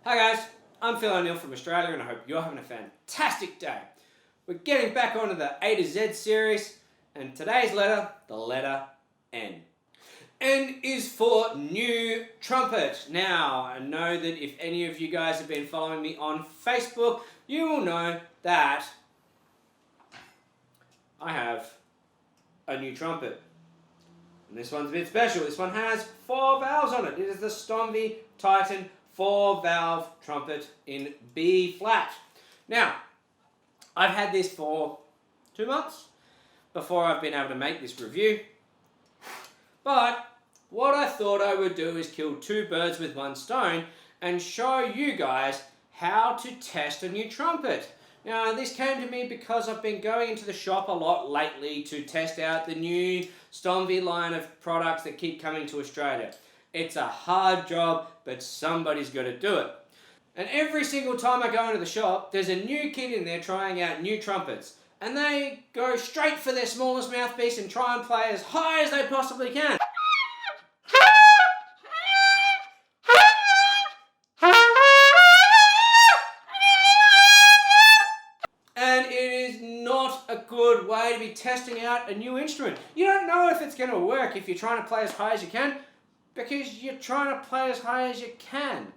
Hi guys, I'm Phill from Australia and I hope you're having a fantastic day. We're getting back onto the A to Z series and today's letter, the letter N. N is for new trumpet. Now, I know that if any of you guys have been following me on Facebook, you will know that I have a new trumpet. And this one's a bit special. This one has 4 valves on it. It is the Stomvi Titan 4-valve trumpet in B flat. Now, I've had this for 2 months before I've been able to make this review. But what I thought I would do is kill 2 birds with 1 stone and show you guys how to test a new trumpet. Now, this came to me because I've been going into the shop a lot lately to test out the new Stomvi line of products that keep coming to Australia. It's a hard job, but somebody's got to do it. And every single time I go into the shop, there's a new kid in there trying out new trumpets. And they go straight for their smallest mouthpiece and try and play as high as they possibly can. And it is not a good way to be testing out a new instrument. You don't know if it's going to work if you're trying to play as high as you can, because you're trying to play as high as you can.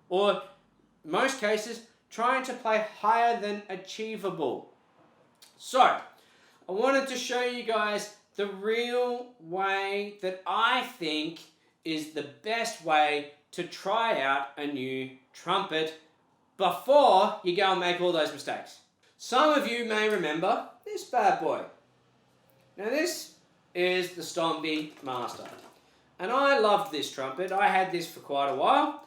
Or, most cases, trying to play higher than achievable. So, I wanted to show you guys the real way that I think is the best way to try out a new trumpet before you go and make all those mistakes. Some of you may remember this bad boy. Now this is the Stomvi Master. And I loved this trumpet. I had this for quite a while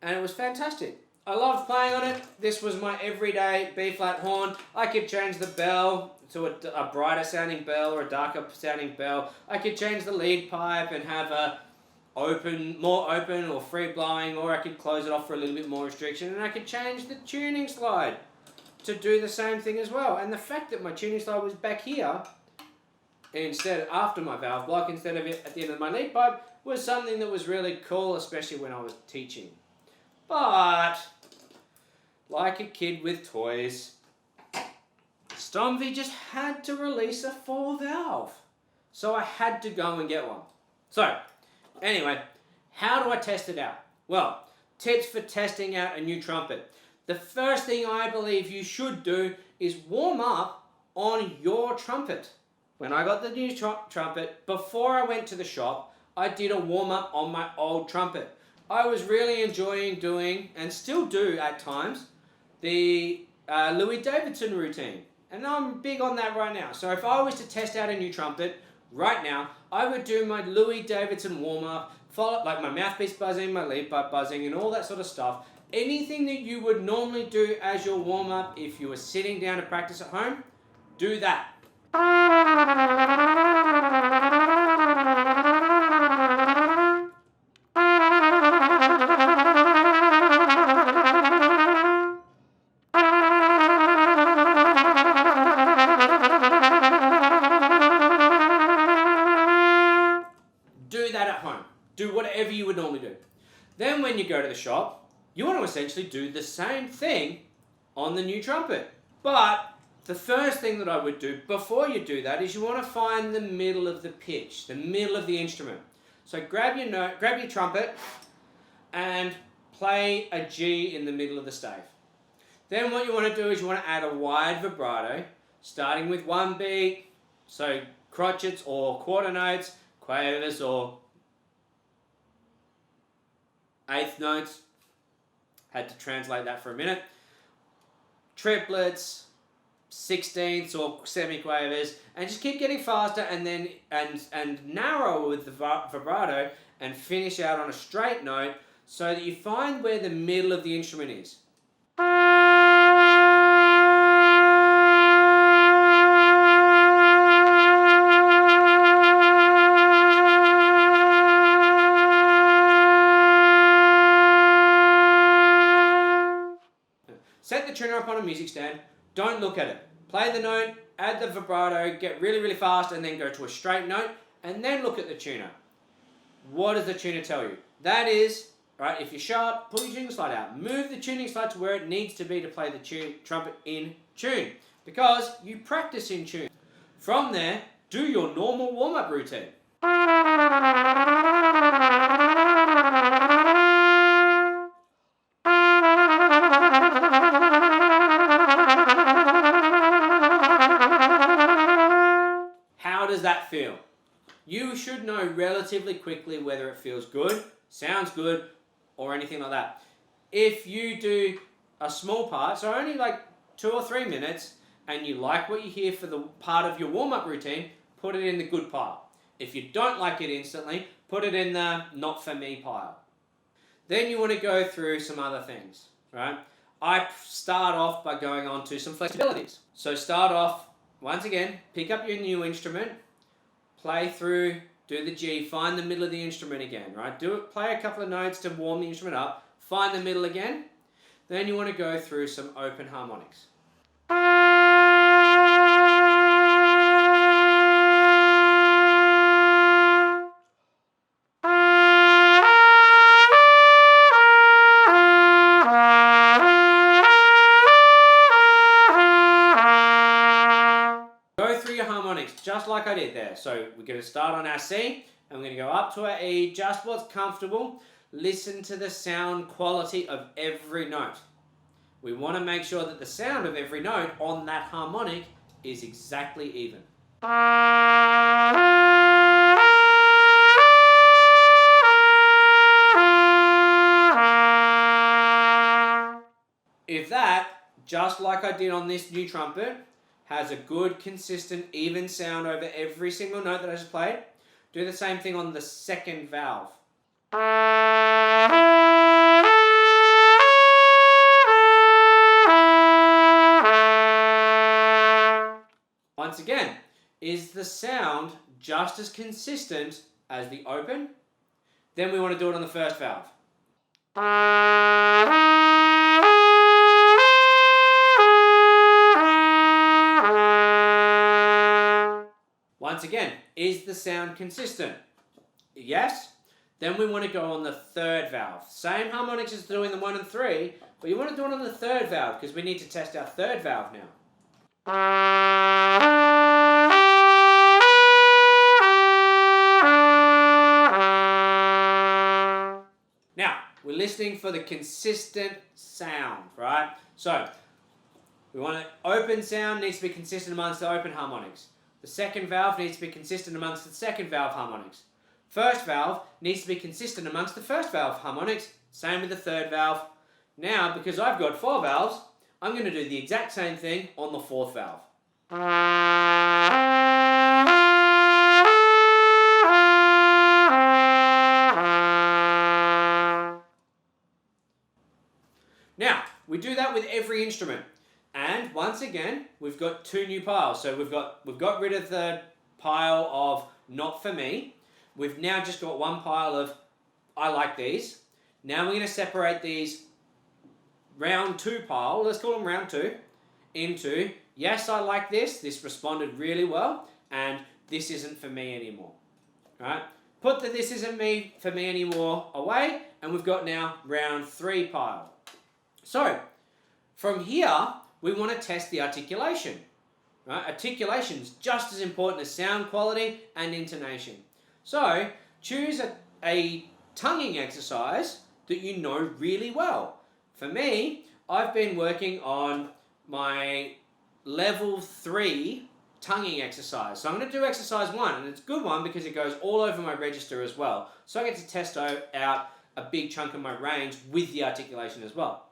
and it was fantastic. I loved playing on it. This was my everyday B-flat horn. I could change the bell to a brighter sounding bell or a darker sounding bell. I could change the lead pipe and have a more open or free blowing, or I could close it off for a little bit more restriction, and I could change the tuning slide to do the same thing as well. And the fact that my tuning slide was back here instead after my valve block instead of it at the end of my lead pipe was something that was really cool, especially when I was teaching. But like a kid with toys, Stomvi just had to release a 4-valve. So I had to go and get one. So anyway, how do I test it out? Well, tips for testing out a new trumpet. The first thing I believe you should do is warm up on your trumpet. When I got the new trumpet, before I went to the shop, I did a warm up on my old trumpet. I was really enjoying doing, and still do at times, the Louis Davidson routine. And I'm big on that right now. So if I was to test out a new trumpet right now, I would do my Louis Davidson warm up, like my mouthpiece buzzing, my lead pipe buzzing, and all that sort of stuff. Anything that you would normally do as your warm-up if you were sitting down to practice at home, do that. Do that at home. Do whatever you would normally do. Then when you go to the shop, you want to essentially do the same thing on the new trumpet. But the first thing that I would do before you do that is you want to find the middle of the pitch, the middle of the instrument. So grab your trumpet and play a G in the middle of the stave. Then what you want to do is you want to add a wide vibrato, starting with 1 beat, so crotchets or quarter notes, quavers or eighth notes. Had to translate that for a minute. Triplets, sixteenths or semi-quavers, and just keep getting faster and then and narrow with the vibrato and finish out on a straight note so that you find where the middle of the instrument is. Set the tuner up on a music stand, don't look at it. Play the note, add the vibrato, get really, really fast, and then go to a straight note, and then look at the tuner. What does the tuner tell you? That is Right? If you're sharp, pull your tuning slide out. Move the tuning slide to where it needs to be to play the trumpet in tune. Because you practice in tune. From there, do your normal warm-up routine. How does that feel? You should know relatively quickly whether it feels good, sounds good, or anything like that. If you do a small part, so only like 2 or 3 minutes, and you like what you hear for the part of your warm-up routine, put it in the good pile. If you don't like it instantly, put it in the not for me pile. Then you want to go through some other things, right? I start off by going on to some flexibilities. So start off, once again, pick up your new instrument, play through, do the G, find the middle of the instrument again, right? Play a couple of notes to warm the instrument up, find the middle again. Then you want to go through some open harmonics. Go through your harmonics just like I did there. So we're going to start on our C and we're going to go up to our E, just what's comfortable. Listen to the sound quality of every note. We want to make sure that the sound of every note on that harmonic is exactly even. If that, just like I did on this new trumpet, has a good, consistent, even sound over every single note that I just played, do the same thing on the second valve. Once again, is the sound just as consistent as the open? Then we want to do it on the first valve. Once again, is the sound consistent? Yes. Then we want to go on the third valve. Same harmonics as doing the 1 and 3, but you want to do it on the third valve because we need to test our third valve now. Now, we're listening for the consistent sound, right? So, we want an open sound needs to be consistent amongst the open harmonics. The second valve needs to be consistent amongst the second valve harmonics. First valve needs to be consistent amongst the first valve harmonics. Same with the third valve. Now, because I've got 4 valves, I'm going to do the exact same thing on the fourth valve. Now, we do that with every instrument. And once again, we've got 2 new piles. So we've got rid of the pile of not for me. We've now just got 1 pile of I like these. Now we're going to separate these round 2 pile, let's call them round 2, into yes, I like this responded really well, and this isn't for me anymore. Right? Put the this isn't for me anymore away, and we've got now round 3 pile. So, from here, we want to test the articulation. Right? Articulation is just as important as sound quality and intonation. So, choose a tonguing exercise that you know really well. For me, I've been working on my level 3 tonguing exercise. So I'm going to do exercise 1, and it's a good one because it goes all over my register as well. So I get to test out a big chunk of my range with the articulation as well.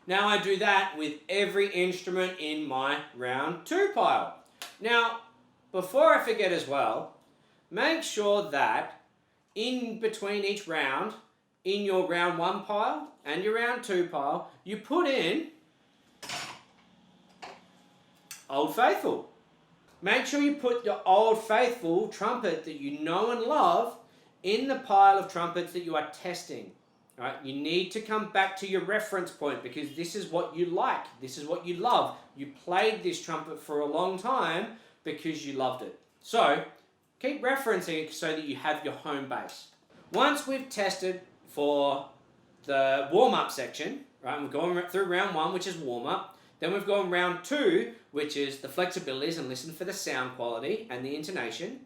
Now I do that with every instrument in my round 2 pile. Now, before I forget as well, make sure that in between each round, in your round 1 pile and your round 2 pile, you put in Old Faithful. Make sure you put your Old Faithful trumpet that you know and love in the pile of trumpets that you are testing. Right? You need to come back to your reference point because this is what you like. This is what you love. You played this trumpet for a long time because you loved it. So keep referencing it so that you have your home base. Once we've tested for the warm-up section, right, we're going through round 1, which is warm-up. Then we've gone round 2, which is the flexibilities and listen for the sound quality and the intonation.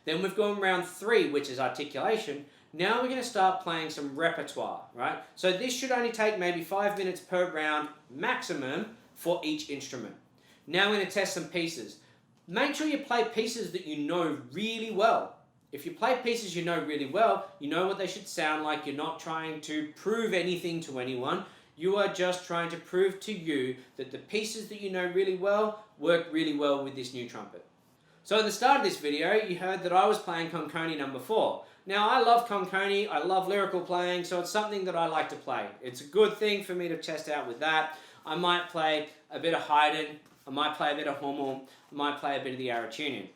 Then we've gone round 3, which is articulation. Now we're going to start playing some repertoire, right? So this should only take maybe 5 minutes per round maximum for each instrument. Now we're going to test some pieces. Make sure you play pieces that you know really well. If you play pieces you know really well, you know what they should sound like. You're not trying to prove anything to anyone. You are just trying to prove to you that the pieces that you know really well work really well with this new trumpet. So at the start of this video, you heard that I was playing Concone number 4. Now I love Concone, I love lyrical playing, so it's something that I like to play. It's a good thing for me to test out with that. I might play a bit of Haydn, I might play a bit of Hummel, I might play a bit of the Articulation.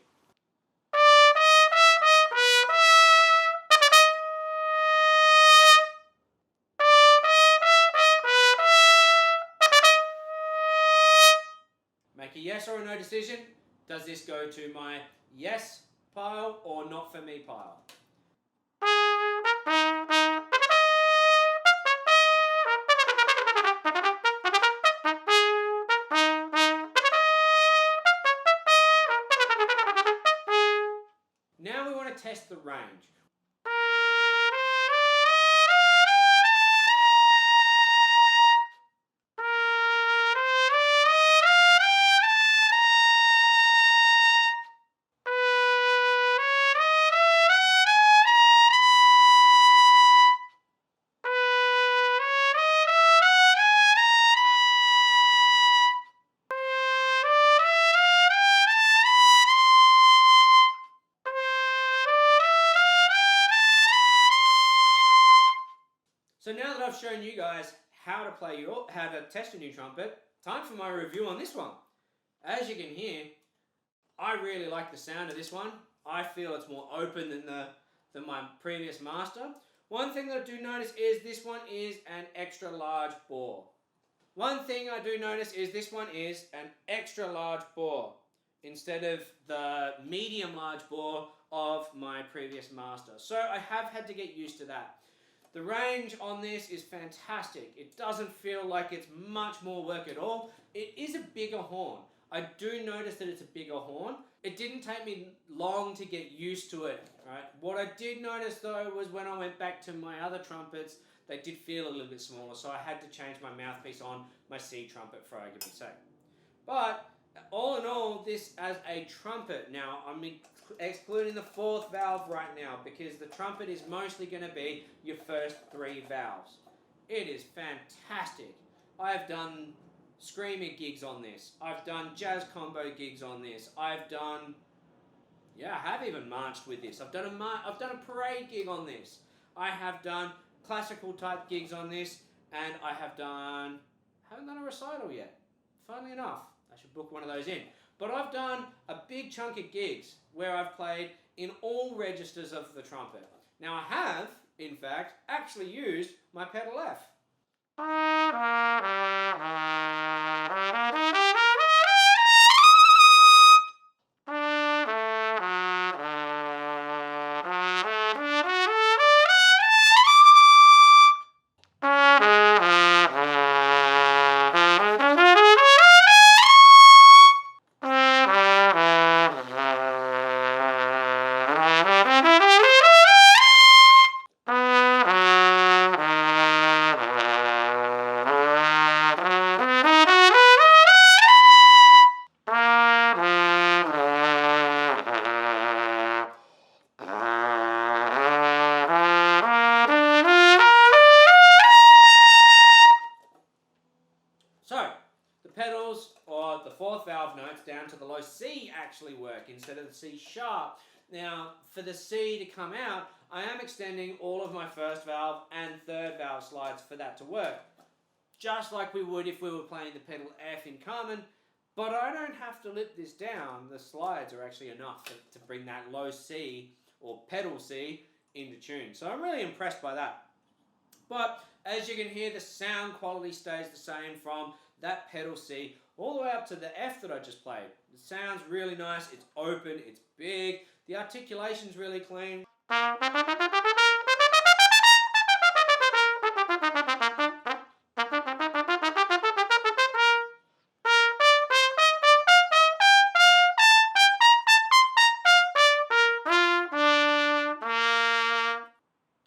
Make a yes or a no decision. Does this go to my yes pile or not for me pile? Now we want to test the range. So now that I've shown you guys how to test a new trumpet, time for my review on this one. As you can hear, I really like the sound of this one. I feel it's more open than my previous master. One thing that I do notice is this one is an extra large bore. Instead of the medium large bore of my previous master. So I have had to get used to that. The range on this is fantastic. It doesn't feel like it's much more work at all. It is a bigger horn. I do notice that it's a bigger horn. It didn't take me long to get used to it, right? What I did notice though was when I went back to my other trumpets, they did feel a little bit smaller, so I had to change my mouthpiece on my C trumpet for argument's sake. But all in all, this as a trumpet, now I'm excluding the 4th valve right now because the trumpet is mostly going to be your first 3 valves. It is fantastic. I have done screamer gigs on this. I've done jazz combo gigs on this. I have even marched with this. I've done a parade gig on this. I have done classical type gigs on this, and I haven't done a recital yet. Funnily enough, I should book one of those in. But I've done a big chunk of gigs where I've played in all registers of the trumpet. Now I have, in fact, actually used my pedal F. So, the pedals, or the 4th valve notes down to the low C actually work instead of the C sharp. Now, for the C to come out, I am extending all of my first valve and third valve slides for that to work. Just like we would if we were playing the pedal F in Carmen, but I don't have to lip this down. The slides are actually enough to bring that low C or pedal C into tune. So I'm really impressed by that. But as you can hear, the sound quality stays the same from that pedal C all the way up to the F that I just played. It sounds really nice, it's open, it's big, the articulation's really clean.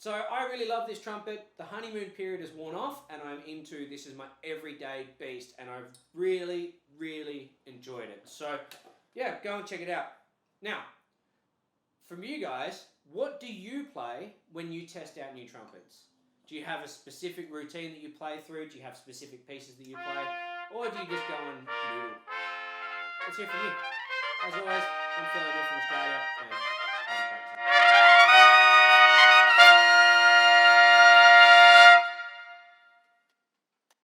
So I really love this trumpet. The honeymoon period has worn off and I'm into this is my everyday beast and I've really, really enjoyed it. So yeah, go and check it out. Now, from you guys, what do you play when you test out new trumpets? Do you have a specific routine that you play through? Do you have specific pieces that you play? Or do you just go and noodle? Let's hear from you. As always, I'm Phill from Australia. And